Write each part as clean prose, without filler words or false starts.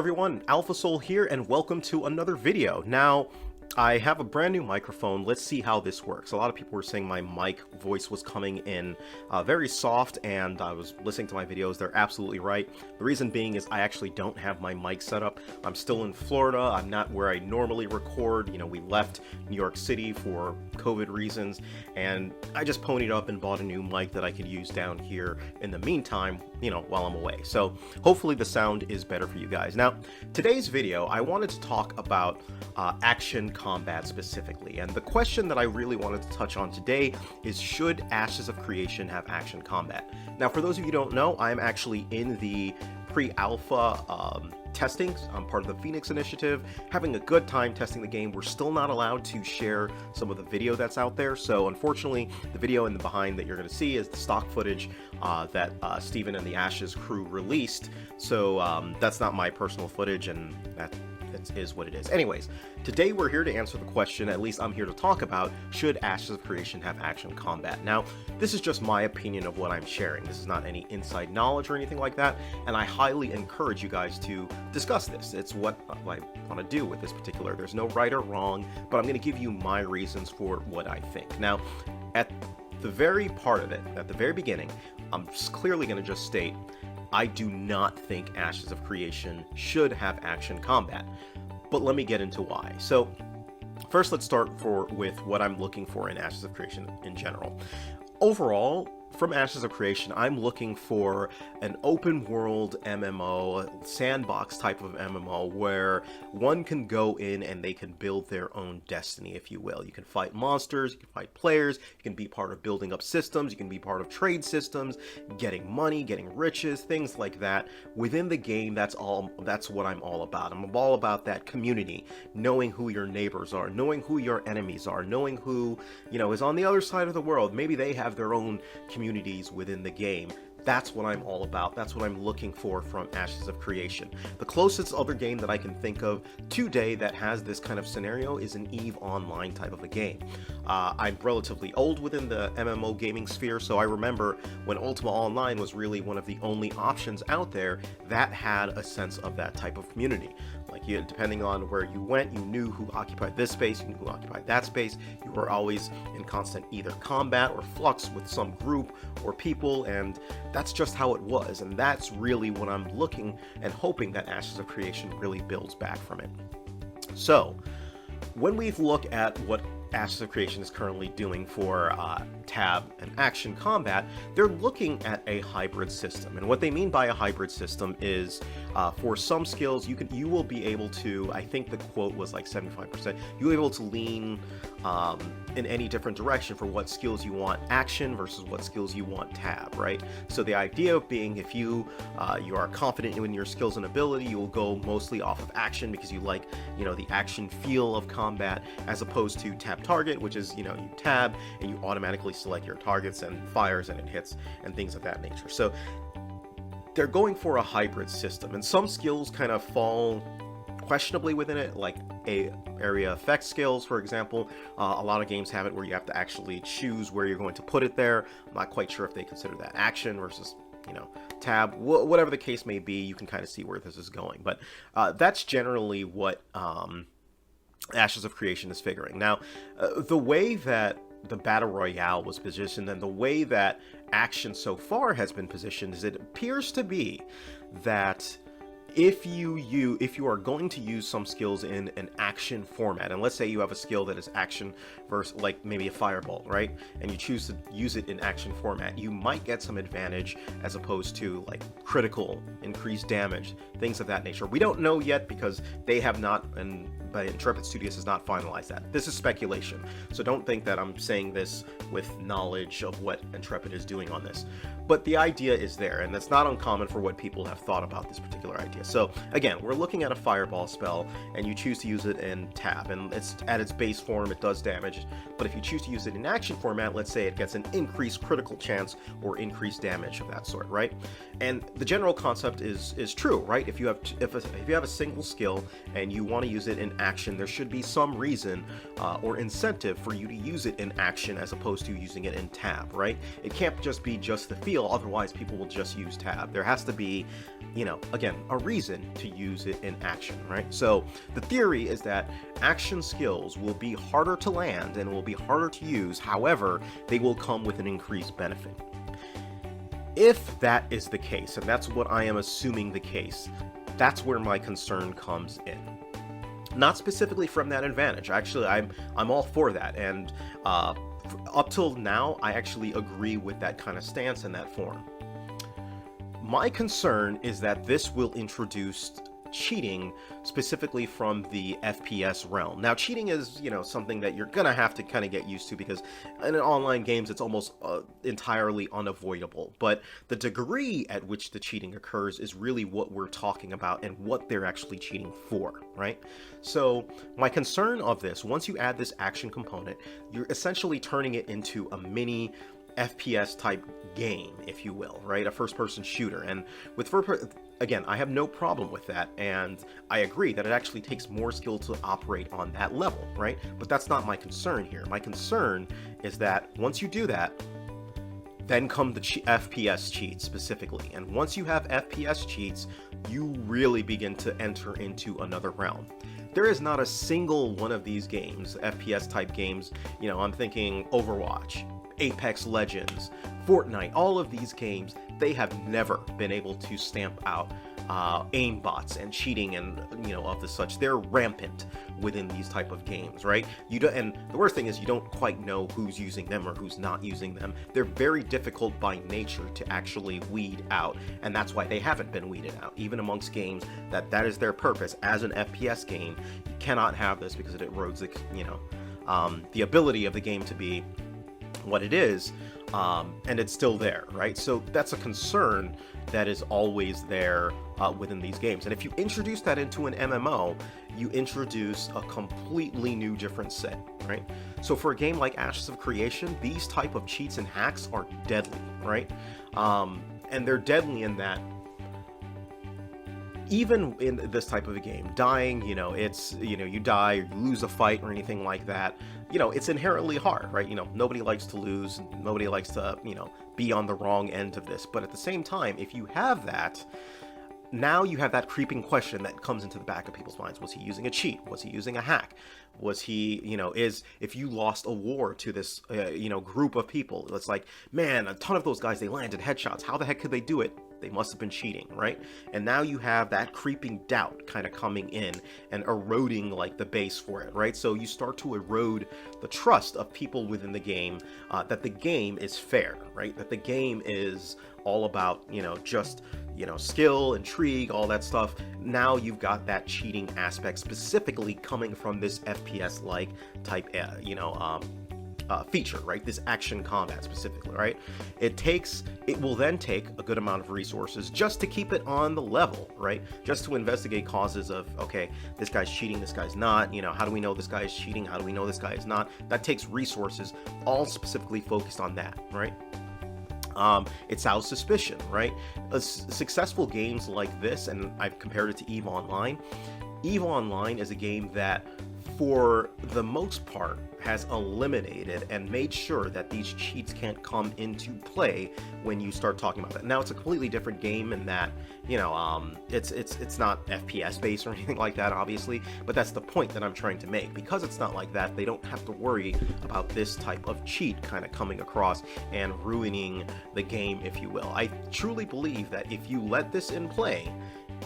everyone, AlphaSoul here, and welcome to another video. Now, I have a brand new microphone. Let's see how this works. A lot of people were saying my mic voice was coming in very soft, and I was listening to my videos. They're absolutely right. The reason being is I actually don't have my mic set up. I'm still in Florida. I'm not where I normally record. You know, we left New York City for COVID reasons, and I just ponied up and bought a new mic that I could use down here in the meantime, you know, while I'm away. So hopefully the sound is better for you guys. Now, today's video, I wanted to talk about action combat specifically, and the question that I really wanted to touch on today is, should Ashes of Creation have action combat? Now, for those of you who don't know, I'm actually in the pre-alpha testing. I'm part of the Phoenix Initiative, having a good time testing the game. We're still not allowed to share some of the video that's out there, so unfortunately the video in the behind that you're going to see is the stock footage that Steven and the Ashes crew released, so that's not my personal footage, and that is what it is. Anyways, today we're here to answer the question, at least I'm here to talk about, should Ashes of Creation have action combat? Now, this is just my opinion of what I'm sharing. This is not any inside knowledge or anything like that, and I highly encourage you guys to discuss this. It's what I want to do with this particular. There's no right or wrong, but I'm going to give you my reasons for what I think. Now, at the very part of it, at the very beginning, I'm clearly going to just state, I do not think Ashes of Creation should have action combat, but let me get into why. So first, let's start with what I'm looking for in Ashes of Creation in general. Overall, from Ashes of Creation, I'm looking for an open world MMO, sandbox type of MMO, where one can go in and they can build their own destiny, if you will. You can fight monsters, you can fight players, you can be part of building up systems, you can be part of trade systems, getting money, getting riches, things like that. Within the game, that's what I'm all about. I'm all about that community, knowing who your neighbors are, knowing who your enemies are, knowing who, you know, is on the other side of the world. Maybe they have their own communities within the game. That's what I'm all about. That's what I'm looking for from Ashes of Creation. The closest other game that I can think of today that has this kind of scenario is an EVE Online type of a game. I'm relatively old within the MMO gaming sphere, so I remember when Ultima Online was really one of the only options out there that had a sense of that type of community. Like, depending on where you went, you knew who occupied this space, you knew who occupied that space. You were always in constant either combat or flux with some group or people, and that's just how it was. And that's really what I'm looking and hoping that Ashes of Creation really builds back from it. So, when we look at what Ashes of Creation is currently doing for tab and action combat, they're looking at a hybrid system. And what they mean by a hybrid system is for some skills you will be able to, I think the quote was like 75%, you'll be able to lean in any different direction for what skills you want action versus what skills you want tab, right? So the idea of being, if you are confident in your skills and ability, you will go mostly off of action because you like, you know, the action feel of combat, as opposed to tab target, which is, you know, you tab and you automatically select your targets and fires and it hits and things of that nature. So they're going for a hybrid system, and some skills kind of fall questionably within it, like area effect skills, for example. A lot of games have it where you have to actually choose where you're going to put it there. I'm not quite sure if they consider that action versus, you know, tab. Whatever the case may be, you can kind of see where this is going, but that's generally what Ashes of Creation is figuring. Now, the way that the Battle Royale was positioned and the way that action so far has been positioned is, it appears to be that if you are going to use some skills in an action format, and let's say you have a skill that is action versus, like, maybe a fireball, right? And you choose to use it in action format, you might get some advantage as opposed to, like, critical, increased damage, things of that nature. We don't know yet because they have not, and Intrepid Studios has not finalized that. This is speculation, so don't think that I'm saying this with knowledge of what Intrepid is doing on this. But the idea is there, and that's not uncommon for what people have thought about this particular idea. So again, we're looking at a fireball spell, and you choose to use it in tab, and it's at its base form, it does damage. But if you choose to use it in action format, let's say it gets an increased critical chance or increased damage of that sort, right? And the general concept is true, right? If you have a single skill and you want to use it in action, there should be some reason or incentive for you to use it in action as opposed to using it in tab, right? It can't just be just the feel, otherwise people will just use tab. There has to be, you know, again, a reason reason to use it in action, right? So the theory is that action skills will be harder to land and will be harder to use, however, they will come with an increased benefit. If that is the case, and that's what I am assuming the case, that's where my concern comes in. Not specifically from that advantage. Actually, I'm all for that, and up till now, I actually agree with that kind of stance in that form. My concern is that this will introduce cheating, specifically from the FPS realm. Now, cheating is, something that you're gonna have to kind of get used to, because in online games, it's almost entirely unavoidable. But the degree at which the cheating occurs is really what we're talking about and what they're actually cheating for, right? So my concern of this, once you add this action component, you're essentially turning it into a mini FPS type game, if you will, right? A first-person shooter. And with again, I have no problem with that, and I agree that it actually takes more skill to operate on that level, right? But that's not my concern here. My concern is that once you do that, then come the FPS cheats specifically. And once you have FPS cheats, you really begin to enter into another realm. There is not a single one of these games, FPS type games, I'm thinking Overwatch, Apex Legends, Fortnite, all of these games, they have never been able to stamp out aimbots and cheating and of the such. They're rampant within these type of games, right? And the worst thing is you don't quite know who's using them or who's not using them. They're very difficult by nature to actually weed out, and that's why they haven't been weeded out. Even amongst games that is their purpose as an FPS game, you cannot have this because it erodes the ability of the game to be what it is, and it's still there, right? So that's a concern that is always there within these games. And if you introduce that into an MMO, you introduce a completely new, different set, right? So for a game like Ashes of Creation, these type of cheats and hacks are deadly, right? And they're deadly in that even in this type of a game, dying, it's, you die or you lose a fight or anything like that, it's inherently hard, right? Nobody likes to lose, nobody likes to, be on the wrong end of this. But at the same time, if you have that, now you have that creeping question that comes into the back of people's minds. Was he using a cheat? Was he using a hack? Was he, if you lost a war to this, group of people, it's like, man, a ton of those guys, they landed headshots. How the heck could they do it? They must have been cheating, right? And now you have that creeping doubt kind of coming in and eroding like the base for it, right? So you start to erode the trust of people within the game, that the game is fair, right? That the game is all about, just, skill, intrigue, all that stuff. Now you've got that cheating aspect specifically coming from this FPS-like type, feature, right? This action combat specifically, right? It will then take a good amount of resources just to keep it on the level, right? Just to investigate causes of, okay, this guy's cheating, this guy's not, how do we know this guy is cheating? How do we know this guy is not? That takes resources, all specifically focused on that, right? It's our suspicion, right? Successful games like this, and I've compared it to EVE Online. EVE Online is a game that, for the most part, has eliminated and made sure that these cheats can't come into play when you start talking about that. Now, it's a completely different game in that, it's not FPS based or anything like that, obviously, but that's the point that I'm trying to make. Because it's not like that, they don't have to worry about this type of cheat kind of coming across and ruining the game, if you will. I truly believe that if you let this in play,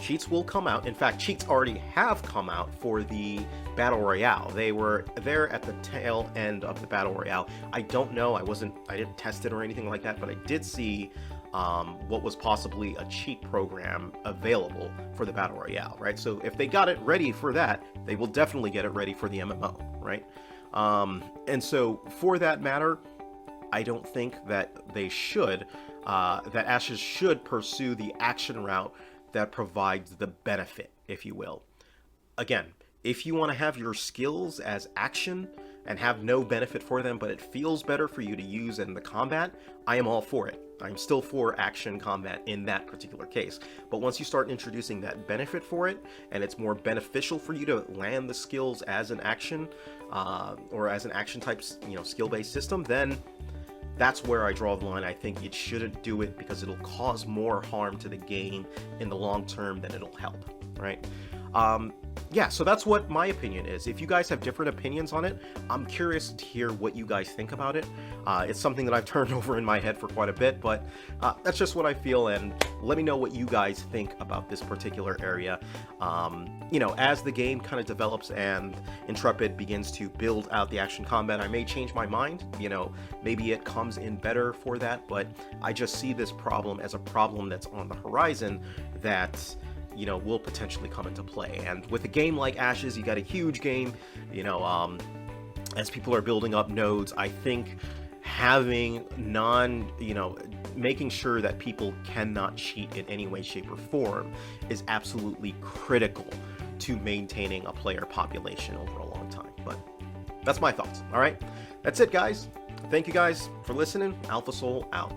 cheats will come out. In fact, cheats already have come out for the Battle Royale. They were there at the tail end of the Battle Royale. I don't know, I didn't test it or anything like that, but I did see what was possibly a cheat program available for the Battle Royale, right? So if they got it ready for that, they will definitely get it ready for the MMO, right? And so for that matter, I don't think that they should, that Ashes should pursue the action route that provides the benefit, if you will. Again, if you want to have your skills as action and have no benefit for them, but it feels better for you to use in the combat, I am all for it. I'm still for action combat in that particular case. But once you start introducing that benefit for it, and it's more beneficial for you to land the skills as an action, or as an action type, skill-based system, then that's where I draw the line. I think it shouldn't do it because it'll cause more harm to the game in the long term than it'll help, right? Yeah, so that's what my opinion is. If you guys have different opinions on it, I'm curious to hear what you guys think about it. It's something that I've turned over in my head for quite a bit, but that's just what I feel, and let me know what you guys think about this particular area. You know, as the game kind of develops and Intrepid begins to build out the action combat, I may change my mind. You know, maybe it comes in better for that, but I just see this problem as a problem that's on the horizon that, you know, will potentially come into play. And with a game like Ashes, you got a huge game, you know, as people are building up nodes, I think having making sure that people cannot cheat in any way, shape, or form is absolutely critical to maintaining a player population over a long time. But that's my thoughts. All right, that's it, guys. Thank you guys for listening. Alpha Soul out.